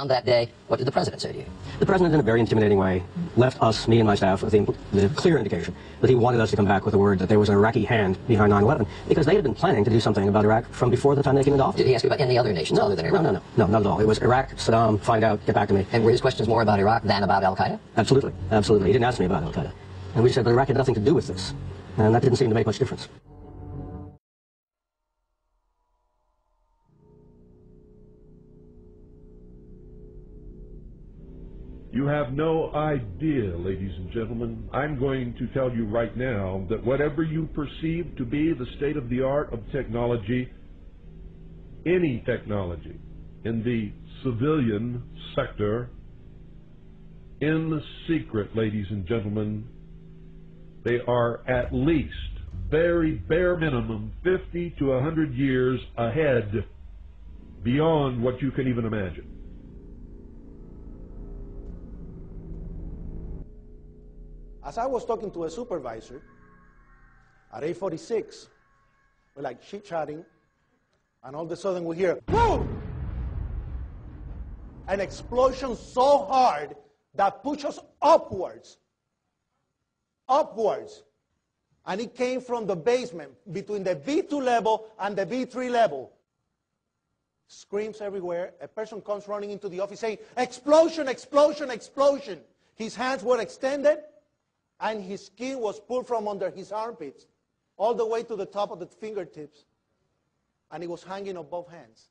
bombed that day. What did the president say to you? The president, in a very intimidating way, left us, me and my staff, with the clear indication that he wanted us to come back with the word that there was an Iraqi hand behind 9/11, because they had been planning to do something about Iraq from before the time they came into office. Did he ask you about any other nations other than Iraq? No, not at all. It was Iraq, Saddam, find out, get back to me. And were his questions more about Iraq than about Al-Qaeda? Absolutely, absolutely. He didn't ask me about Al-Qaeda. And we said, but Iraq had nothing to do with this. And that didn't seem to make much difference. You have no idea, ladies and gentlemen. I'm going to tell you right now that whatever you perceive to be the state of the art of technology, any technology in the civilian sector, in the secret, ladies and gentlemen, they are at least, very bare minimum, 50 to 100 years ahead, beyond what you can even imagine. As I was talking to a supervisor at 8:46, we're like chit-chatting, and all of a sudden we hear, boom! An explosion so hard that pushed us upwards. And it came from the basement, between the V2 level and the V3 level. Screams everywhere. A person comes running into the office saying, explosion, explosion, explosion. His hands were extended, and his skin was pulled from under his armpits all the way to the top of the fingertips, and it was hanging on both hands.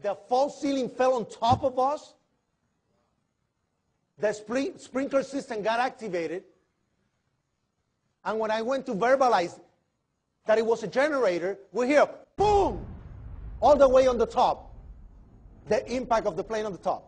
The false ceiling fell on top of us. The sprinkler system got activated, and when I went to verbalize that it was a generator, we hear boom, all the way on the top, the impact of the plane on the top.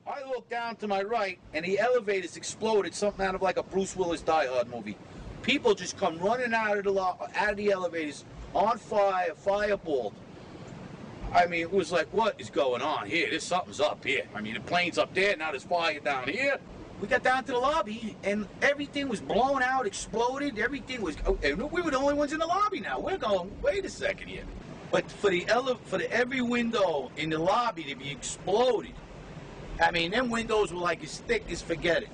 I looked down to my right, and the elevators exploded, something out of like a Bruce Willis Die Hard movie. People just come running out of the elevators on fire, fireballed. I mean, it was like, what is going on here? There's something's up here. I mean, the plane's up there, now there's fire down here. We got down to the lobby, and everything was blown out, exploded. Everything was, and we were the only ones in the lobby now. We're going, wait a second here. But for every window in the lobby to be exploded, I mean, them windows were like as thick as forget it.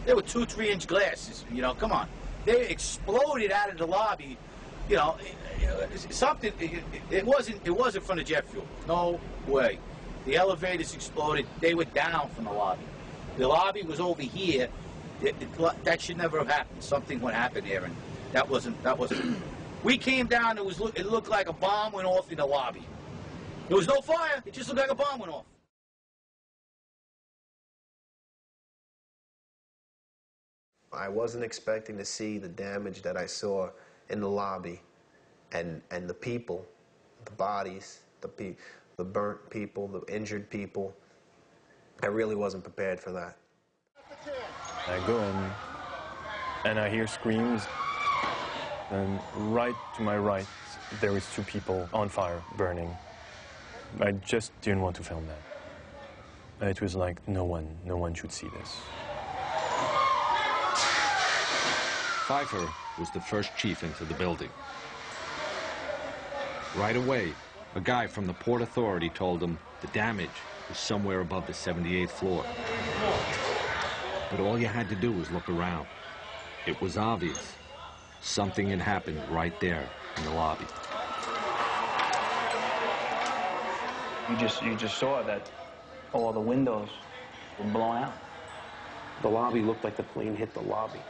They were 2-3 inch glasses, you know, come on. They exploded out of the lobby, you know, something, it wasn't from the jet fuel. No way. The elevators exploded, they were down from the lobby. The lobby was over here. That should never have happened. Something would happen there, and that wasn't. We came down, it looked like a bomb went off in the lobby. There was no fire, it just looked like a bomb went off. I wasn't expecting to see the damage that I saw in the lobby, and the people, the bodies, the burnt people, the injured people. I really wasn't prepared for that. I go in, and I hear screams, and right to my right, there was 2 people on fire, burning. I just didn't want to film that. It was like, no one should see this. Pfeiffer was the first chief into the building. Right away, a guy from the Port Authority told him the damage was somewhere above the 78th floor. But all you had to do was look around. It was obvious. Something had happened right there in the lobby. You just saw that all the windows were blown out. The lobby looked like the plane hit the lobby.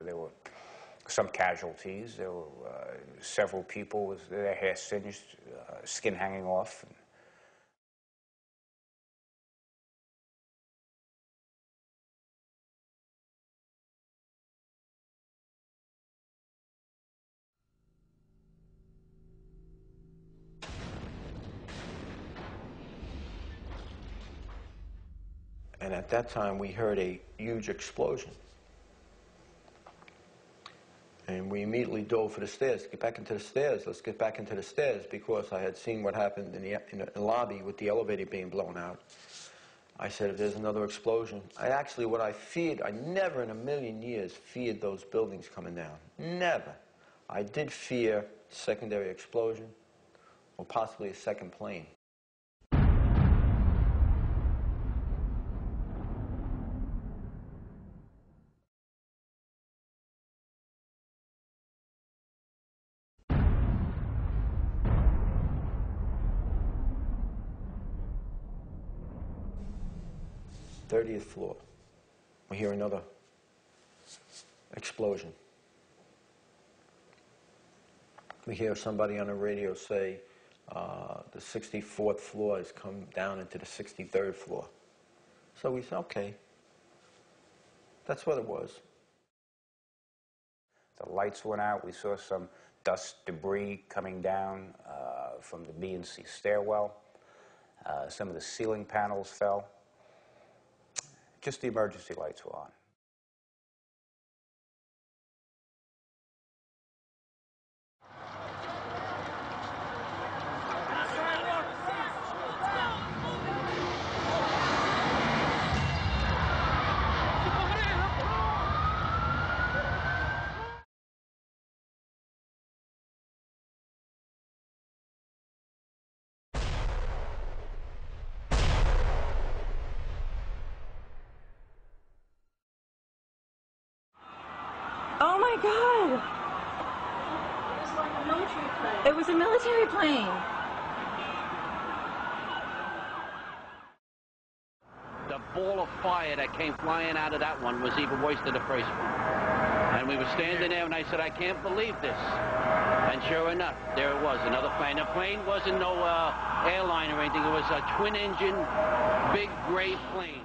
There were some casualties. There were several people with their hair singed, skin hanging off. And at that time, we heard a huge explosion. And we immediately dove for the stairs. Get back into the stairs. Let's get back into the stairs, because I had seen what happened in the lobby with the elevator being blown out. I said, if there's another explosion. What I feared, I never in a million years feared those buildings coming down. Never. I did fear secondary explosion or possibly a second plane. th floor. We hear another explosion. We hear somebody on the radio say the 64th floor has come down into the 63rd floor. So we said, okay, that's what it was. The lights went out. We saw some dust, debris coming down from the B and C stairwell. Some of the ceiling panels fell. Just the emergency lights were on. Oh my God! It was a military plane. The ball of fire that came flying out of that one was even worse than the first one. And we were standing there, and I said, I can't believe this. And sure enough, there it was, another plane. The plane wasn't no airline or anything. It was a twin-engine, big gray plane.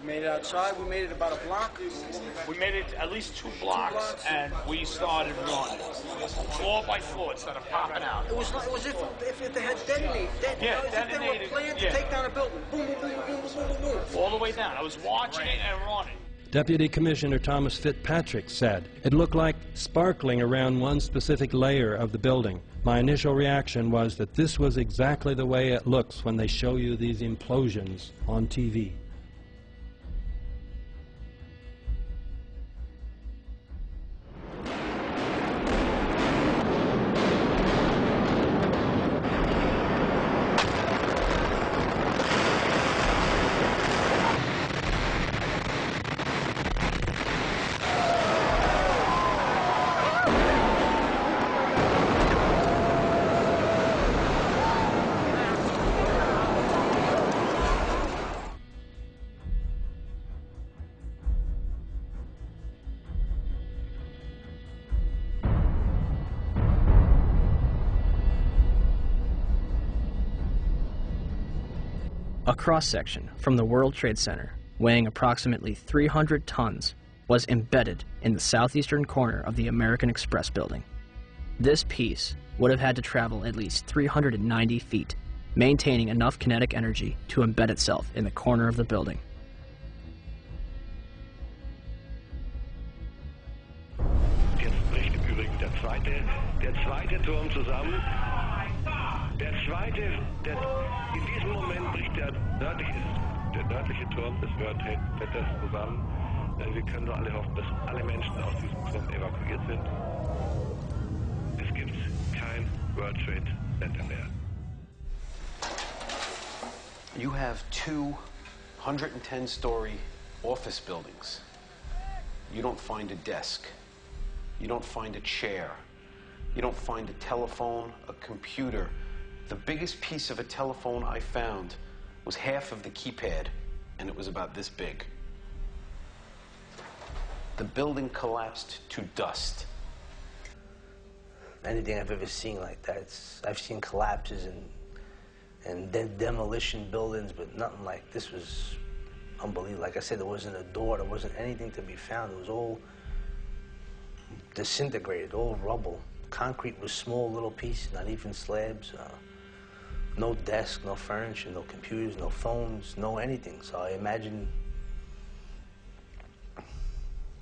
We made it outside. We made it about a block. We made it at least 2 blocks, and we started running, floor by floor, instead of popping out. It was if they had detonated. Detonated. If they were planned to take down a building. Boom, boom, boom, boom, boom, boom, boom. All the way down. I was watching it and running. Deputy Commissioner Thomas Fitzpatrick said, "It looked like sparkling around one specific layer of the building. My initial reaction was that this was exactly the way it looks when they show you these implosions on TV." A cross-section from the World Trade Center, weighing approximately 300 tons, was embedded in the southeastern corner of the American Express building. This piece would have had to travel at least 390 feet maintaining enough kinetic energy to embed itself in the corner of the building. Jetzt bricht im Übrigen der zweite Turm zusammen. In diesem Moment bricht der nördliche Turm des World Trade Centers zusammen. Wir können nur alle hoffen, dass alle Menschen aus diesem Turm evakuiert sind. Es gibt kein World Trade Center mehr. You have two 110-story office buildings. You don't find a desk. You don't find a chair. You don't find a telephone, a computer. The biggest piece of a telephone I found was half of the keypad, and it was about this big. The building collapsed to dust. Anything I've ever seen like that, I've seen collapses and demolition buildings, but nothing like this was unbelievable. Like I said, there wasn't a door, there wasn't anything to be found. It was all disintegrated, all rubble. Concrete was small little pieces, not even slabs. No desk, no furniture, no computers, no phones, no anything. So I imagine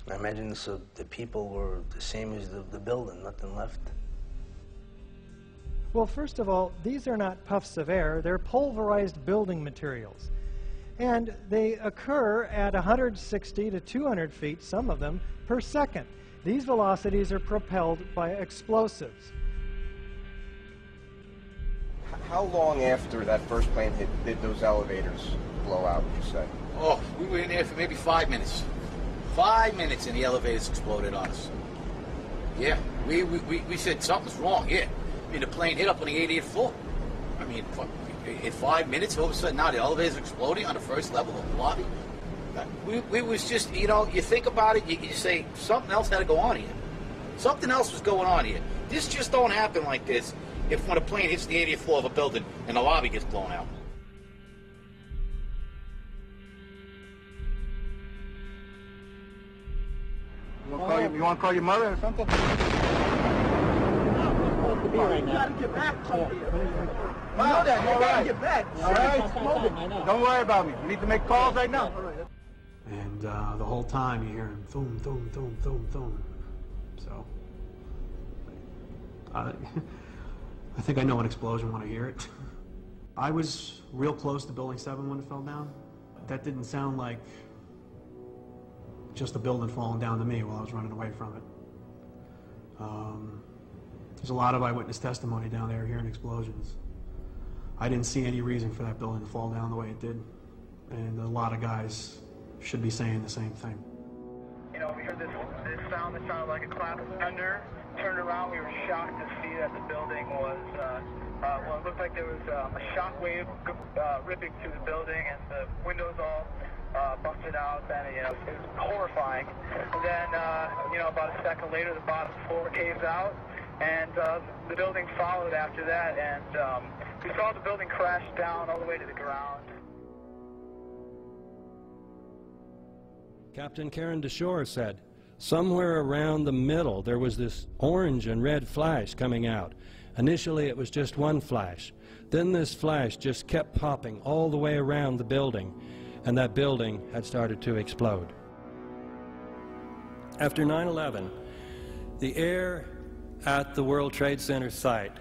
the people were the same as the building, nothing left. Well, first of all, these are not puffs of air, they're pulverized building materials. And they occur at 160 to 200 feet, some of them, per second. These velocities are propelled by explosives. How long after that first plane hit did those elevators blow out, would you say? Oh, we were in there for maybe 5 minutes. 5 minutes and the elevators exploded on us. Yeah, we said something's wrong, yeah. I mean, the plane hit up on the 80th floor. I mean, in 5 minutes, all of a sudden now the elevator's exploding on the first level of the lobby. We was just, you know, you think about it, you say something else had to go on here. Something else was going on here. This just don't happen like this if when a plane hits the 80th floor of a building and the lobby gets blown out. You want to call your mother or something? You gotta get back. You know that. You gotta get back. All right. Don't worry about me. We need to make calls right now. And the whole time you hear him thum, thum, thum, thum, thum. So, I think I know an explosion when I hear it. I was real close to Building 7 when it fell down. That didn't sound like just a building falling down to me while I was running away from it. There's a lot of eyewitness testimony down there hearing explosions. I didn't see any reason for that building to fall down the way it did. And a lot of guys should be saying the same thing. You know, we heard this sound that sounded like a clap of thunder. Turned around, we were shocked to see that the building was, well, it looked like there was a shock wave ripping through the building and the windows all busted out, and, you know, it was horrifying. And then, you know, about a second later, the bottom floor caves out, and the building followed after that, and we saw the building crash down all the way to the ground. Captain Karen DeShore said, somewhere around the middle there was this orange and red flash coming out. Initially it was just one flash. Then this flash just kept popping all the way around the building, and that building had started to explode. After 9/11, the air at the World Trade Center site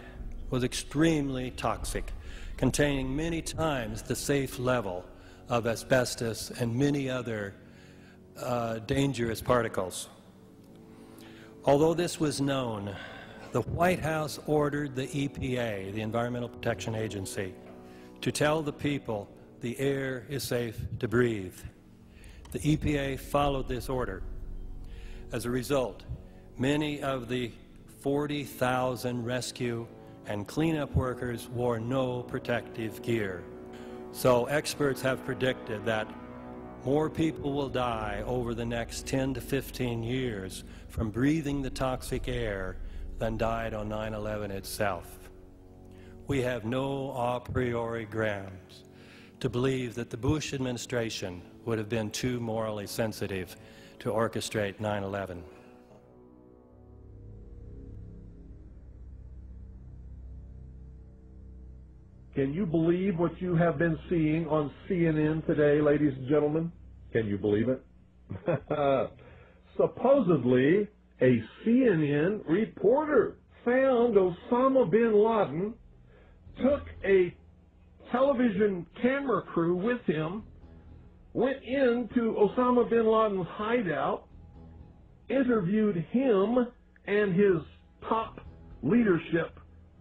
was extremely toxic, containing many times the safe level of asbestos and many other dangerous particles. Although this was known, the White House ordered the EPA, the Environmental Protection Agency, to tell the people the air is safe to breathe. The EPA followed this order. As a result, many of the 40,000 rescue and cleanup workers wore no protective gear. So experts have predicted that more people will die over the next 10 to 15 years from breathing the toxic air than died on 9/11 itself. We have no a priori grounds to believe that the Bush administration would have been too morally sensitive to orchestrate 9/11. Can you believe what you have been seeing on CNN today, ladies and gentlemen? Can you believe it? Supposedly, a CNN reporter found Osama bin Laden, took a television camera crew with him, went into Osama bin Laden's hideout, interviewed him and his top leadership,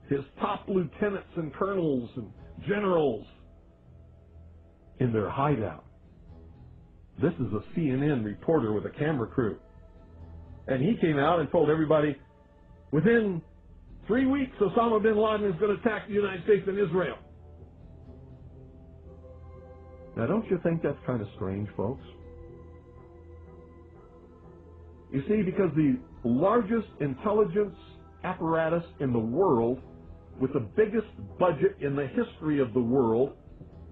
his top lieutenants and colonels and generals in their hideout. This is a CNN reporter with a camera crew. And he came out and told everybody, within 3 weeks, Osama bin Laden is going to attack the United States and Israel. Now, don't you think that's kind of strange, folks? You see, because the largest intelligence apparatus in the world, with the biggest budget in the history of the world,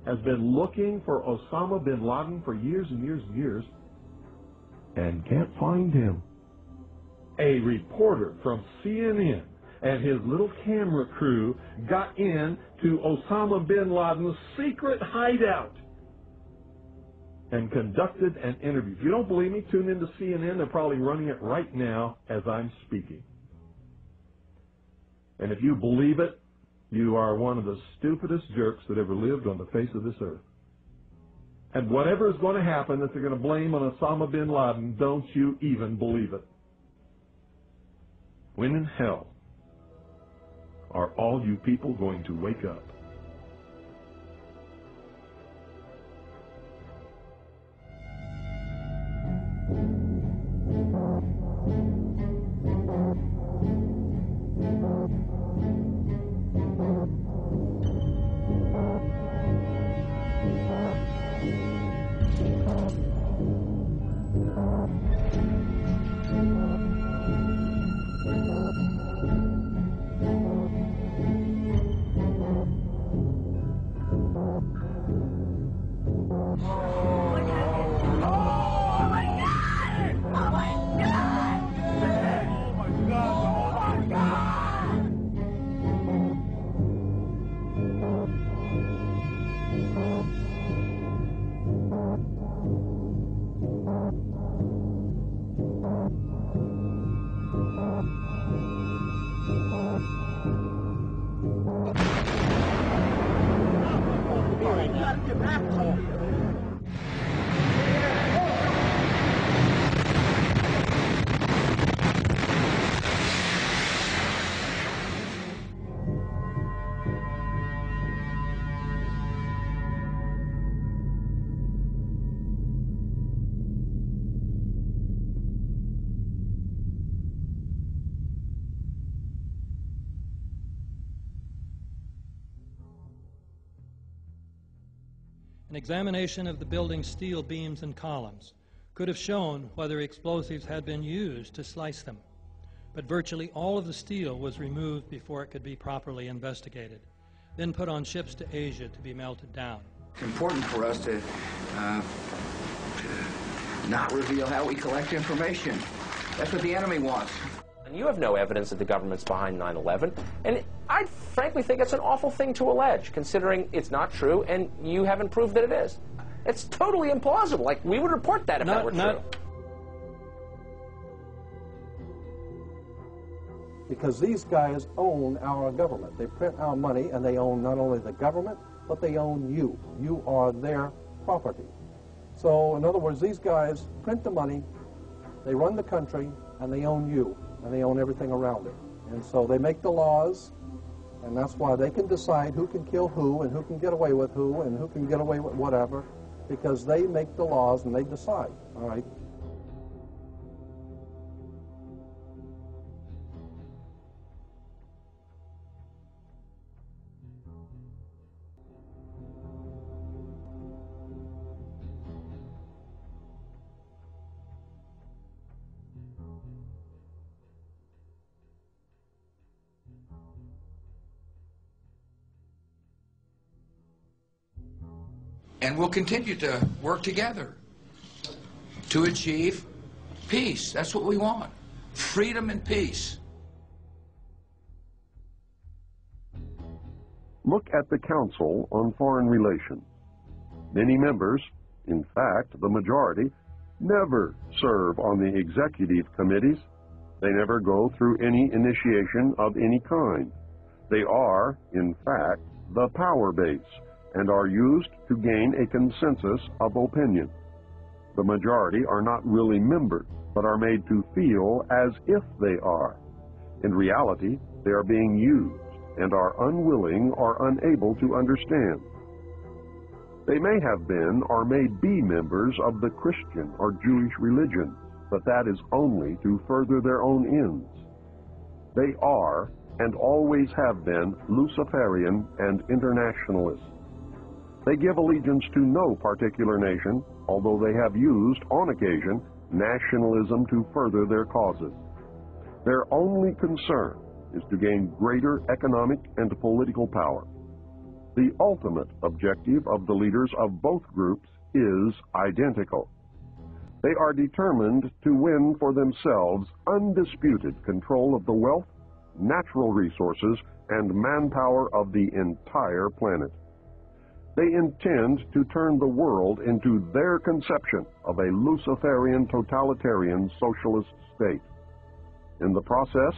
has been looking for Osama bin Laden for years and years and years, and can't find him. A reporter from CNN and his little camera crew got in to Osama bin Laden's secret hideout and conducted an interview. If you don't believe me, tune into CNN. They're probably running it right now as I'm speaking. And if you believe it, you are one of the stupidest jerks that ever lived on the face of this earth. And whatever is going to happen that they're going to blame on Osama bin Laden, don't you even believe it. When in hell are all you people going to wake up? An examination of the building's steel beams and columns could have shown whether explosives had been used to slice them, but virtually all of the steel was removed before it could be properly investigated, then put on ships to Asia to be melted down. It's important for us to not reveal how we collect information. That's what the enemy wants. And you have no evidence that the government's behind 9/11, and I frankly think it's an awful thing to allege, considering it's not true, and you haven't proved that it is. It's totally implausible. Like, we would report that if that were true. Because these guys own our government. They print our money, and they own not only the government, but they own you. You are their property. So, in other words, these guys print the money, they run the country, and they own you, and they own everything around it. And so they make the laws, and that's why they can decide who can kill who, and who can get away with who, and who can get away with whatever, because they make the laws and they decide, all right? And we'll continue to work together to achieve peace. That's what we want. Freedom and peace. Look at the Council on Foreign Relations. Many members, in fact, the majority, never serve on the executive committees. They never go through any initiation of any kind. They are, in fact, the power base and are used to gain a consensus of opinion. The majority are not really members, but are made to feel as if they are. In reality, they are being used and are unwilling or unable to understand. They may have been or may be members of the Christian or Jewish religion, but that is only to further their own ends. They are and always have been Luciferian and internationalists. They give allegiance to no particular nation, although they have used, on occasion, nationalism to further their causes. Their only concern is to gain greater economic and political power. The ultimate objective of the leaders of both groups is identical. They are determined to win for themselves undisputed control of the wealth, natural resources, and manpower of the entire planet. They intend to turn the world into their conception of a Luciferian totalitarian socialist state. In the process,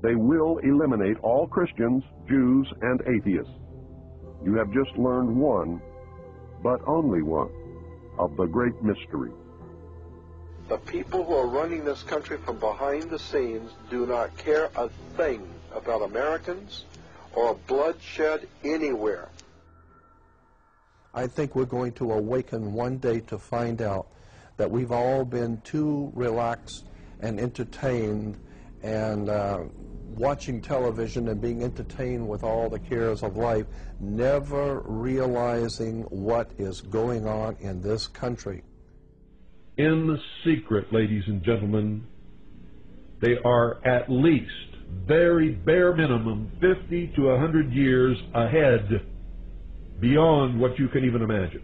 they will eliminate all Christians, Jews, and atheists. You have just learned one, but only one, of the great mysteries. The people who are running this country from behind the scenes do not care a thing about Americans or bloodshed anywhere. I think we're going to awaken one day to find out that we've all been too relaxed and entertained and watching television and being entertained with all the cares of life, never realizing what is going on in this country. In the secret, ladies and gentlemen, they are at least, very bare minimum, 50 to 100 years ahead, beyond what you can even imagine.